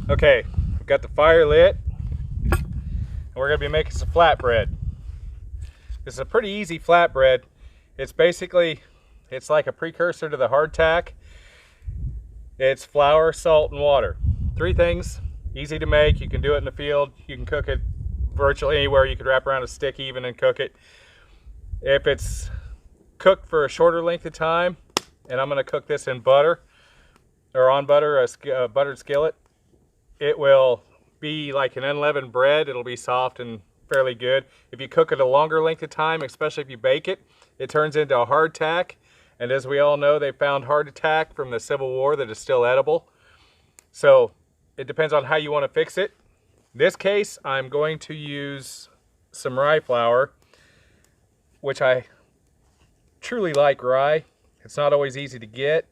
Okay, we've got the fire lit, and we're gonna be making some flatbread. This is a pretty easy flatbread. It's like a precursor to the hardtack. It's flour, salt, and water. Three things, easy to make. You can do it in the field. You can cook it virtually anywhere. You could wrap around a stick even and cook it. If it's cooked for a shorter length of time, and I'm gonna cook this in butter, or on butter, a buttered skillet, it will be like an unleavened bread. It'll be soft and fairly good. If you cook it a longer length of time, especially if you bake it, it turns into a hardtack. And as we all know, they found hardtack from the Civil War that is still edible. So it depends on how you want to fix it. In this case, I'm going to use some rye flour, which I truly like rye. It's not always easy to get,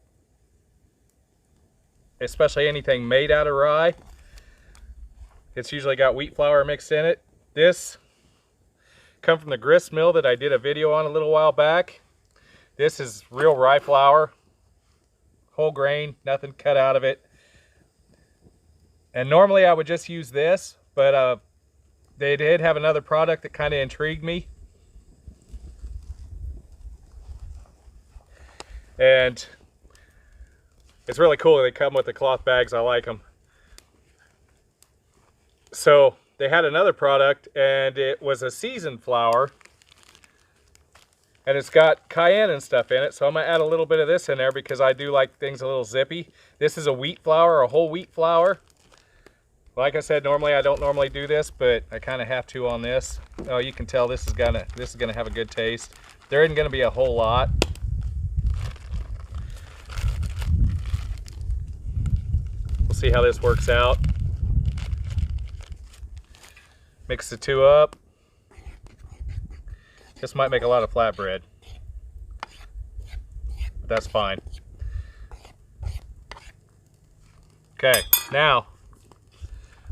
especially anything made out of rye. It's usually got wheat flour mixed in it. This comes from the grist mill that I did a video on a little while back. This is real rye flour, whole grain, nothing cut out of it. And normally I would just use this, but they did have another product that kind of intrigued me. And it's really cool. They come with the cloth bags. I like them. So they had another product, and it was a seasoned flour, and it's got cayenne and stuff in it. So I'm gonna add a little bit of this in there because I do like things a little zippy. This is a wheat flour, a whole wheat flour. Like I said, normally I don't normally do this, but I kind of have to on this. Oh, you can tell this is gonna have a good taste. There isn't gonna be a whole lot. We'll see how this works out. Mix the two up. This might make a lot of flatbread, but that's fine. Okay, now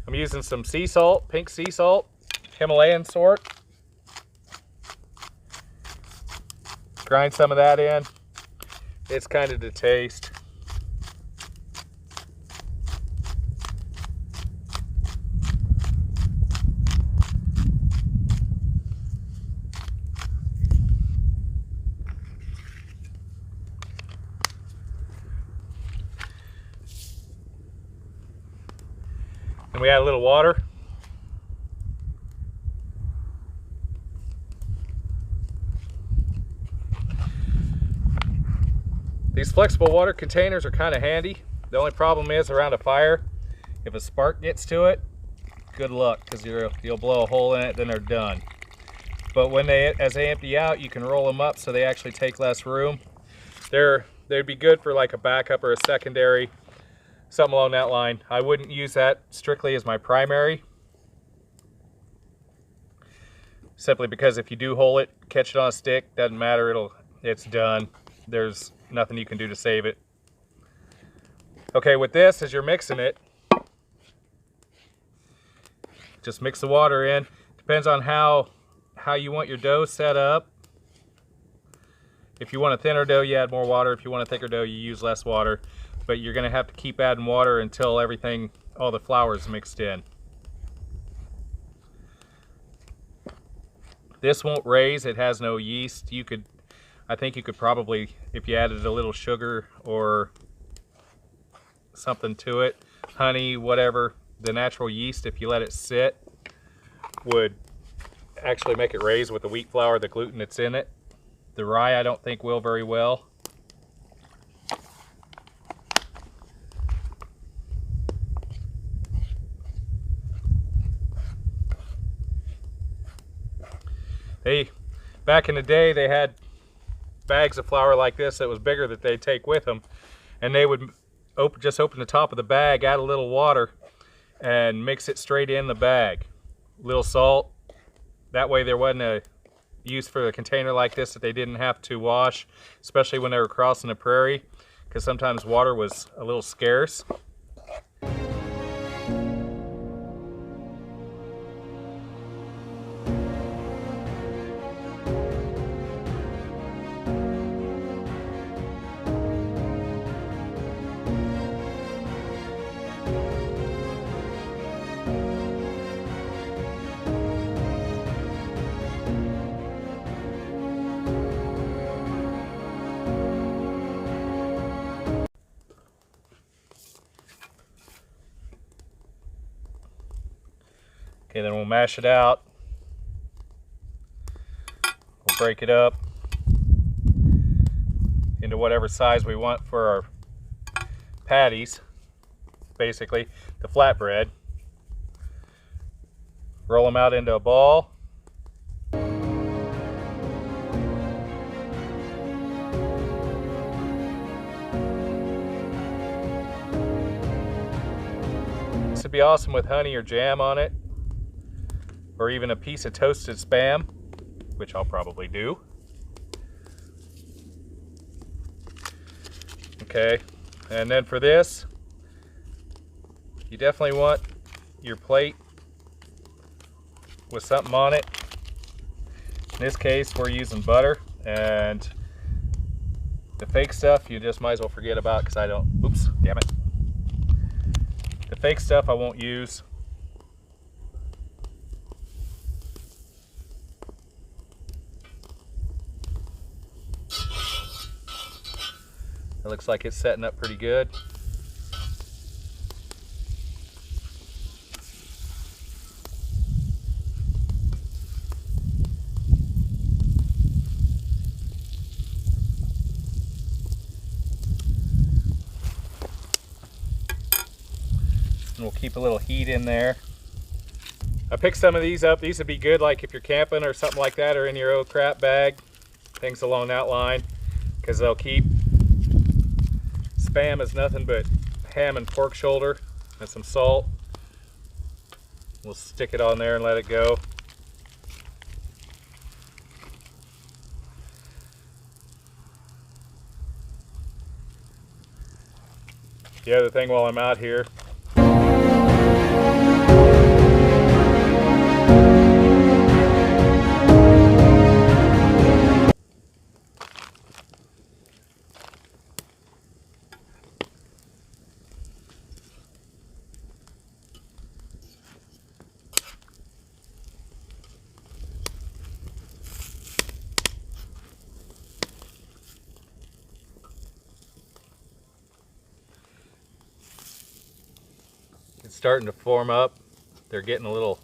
I'm using some sea salt, pink sea salt, Himalayan sort. Grind some of that in. It's kind of to taste. And we add a little water. These flexible water containers are kind of handy. The only problem is around a fire, if a spark gets to it, good luck, because you'll blow a hole in it, then they're done. But as they empty out, you can roll them up so they actually take less room. They'd be good for like a backup or a secondary, something along that line. I wouldn't use that strictly as my primary, simply because if you do hole it, catch it on a stick, doesn't matter, it's done. There's nothing you can do to save it. Okay, with this, as you're mixing it, just mix the water in. Depends on how you want your dough set up. If you want a thinner dough, you add more water. If you want a thicker dough, you use less water. But you're gonna have to keep adding water until all the flour is mixed in. This won't raise, it has no yeast. I think you could probably, if you added a little sugar or something to it, honey, whatever, the natural yeast, if you let it sit, would actually make it raise with the wheat flour, the gluten that's in it. The rye I don't think will very well. Back in the day, they had bags of flour like this that was bigger that they'd take with them, and they would just open the top of the bag, add a little water, and mix it straight in the bag. A little salt. That way there wasn't a use for a container like this that they didn't have to wash, especially when they were crossing the prairie, because sometimes water was a little scarce. Okay, then we'll mash it out. We'll break it up into whatever size we want for our patties, basically the flatbread. Roll them out into a ball. This would be awesome with honey or jam on it, or even a piece of toasted Spam, which I'll probably do. Okay, and then for this, you definitely want your plate with something on it. In this case, we're using butter, and the fake stuff you just might as well forget about because I don't, oops, damn it. The fake stuff I won't use. It looks like it's setting up pretty good. And we'll keep a little heat in there. I picked some of these up. These would be good like if you're camping or something like that, or in your old crap bag, things along that line, because they'll keep. Spam is nothing but ham and pork shoulder and some salt. We'll stick it on there and let it go. The other thing while I'm out here, it's starting to form up. They're getting a little,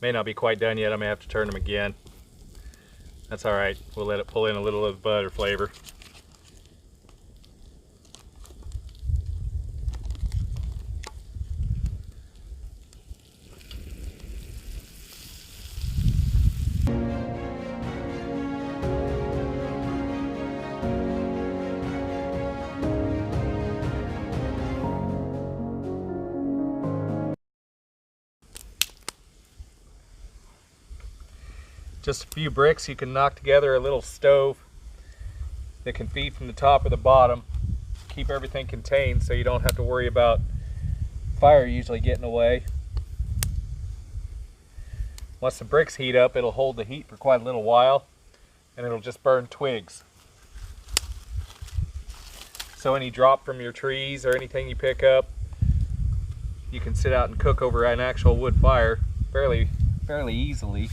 may not be quite done yet. I may have to turn them again. That's all right. We'll let it pull in a little of the butter flavor. Just a few bricks, you can knock together a little stove that can feed from the top or the bottom. Keep everything contained so you don't have to worry about fire usually getting away. Once the bricks heat up, it'll hold the heat for quite a little while, and it'll just burn twigs. So any drop from your trees or anything you pick up, you can sit out and cook over an actual wood fire fairly easily.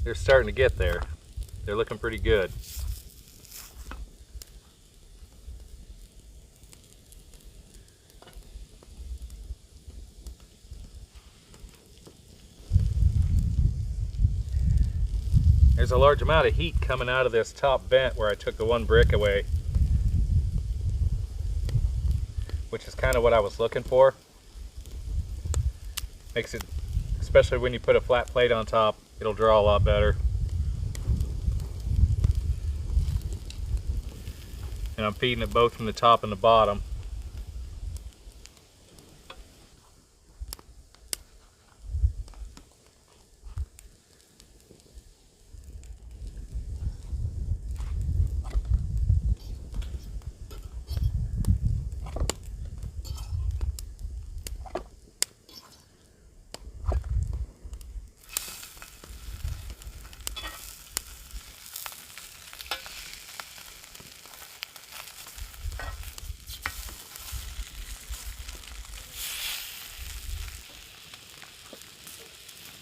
They're starting to get there. They're looking pretty good. There's a large amount of heat coming out of this top vent where I took the one brick away, which is kind of what I was looking for. Makes it, especially when you put a flat plate on top, it'll draw a lot better. And I'm feeding it both from the top and the bottom.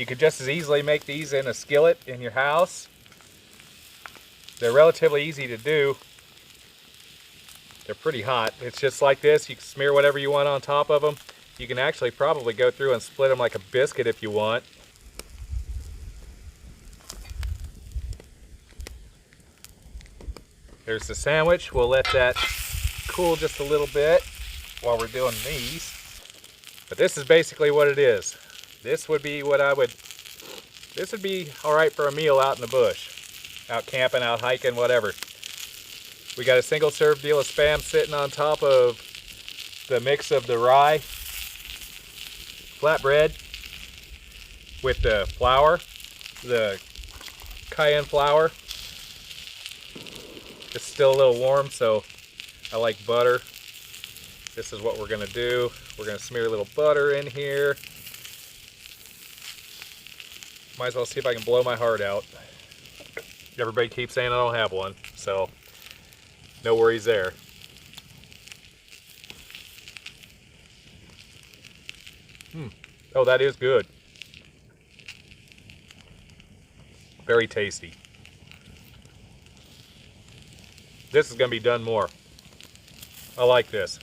You could just as easily make these in a skillet in your house. They're relatively easy to do. They're pretty hot. It's just like this. You can smear whatever you want on top of them. You can actually probably go through and split them like a biscuit if you want. There's the sandwich. We'll let that cool just a little bit while we're doing these. But this is basically what it is. This would be what this would be all right for a meal out in the bush. Out camping, out hiking, whatever. We got a single serve deal of Spam sitting on top of the mix of the rye flatbread with the flour, the cayenne flour. It's still a little warm, so I like butter. This is what we're gonna do. We're gonna smear a little butter in here. Might as well see if I can blow my heart out. Everybody keeps saying I don't have one, so no worries there. Oh, that is good. Very tasty. This is going to be done more. I like this.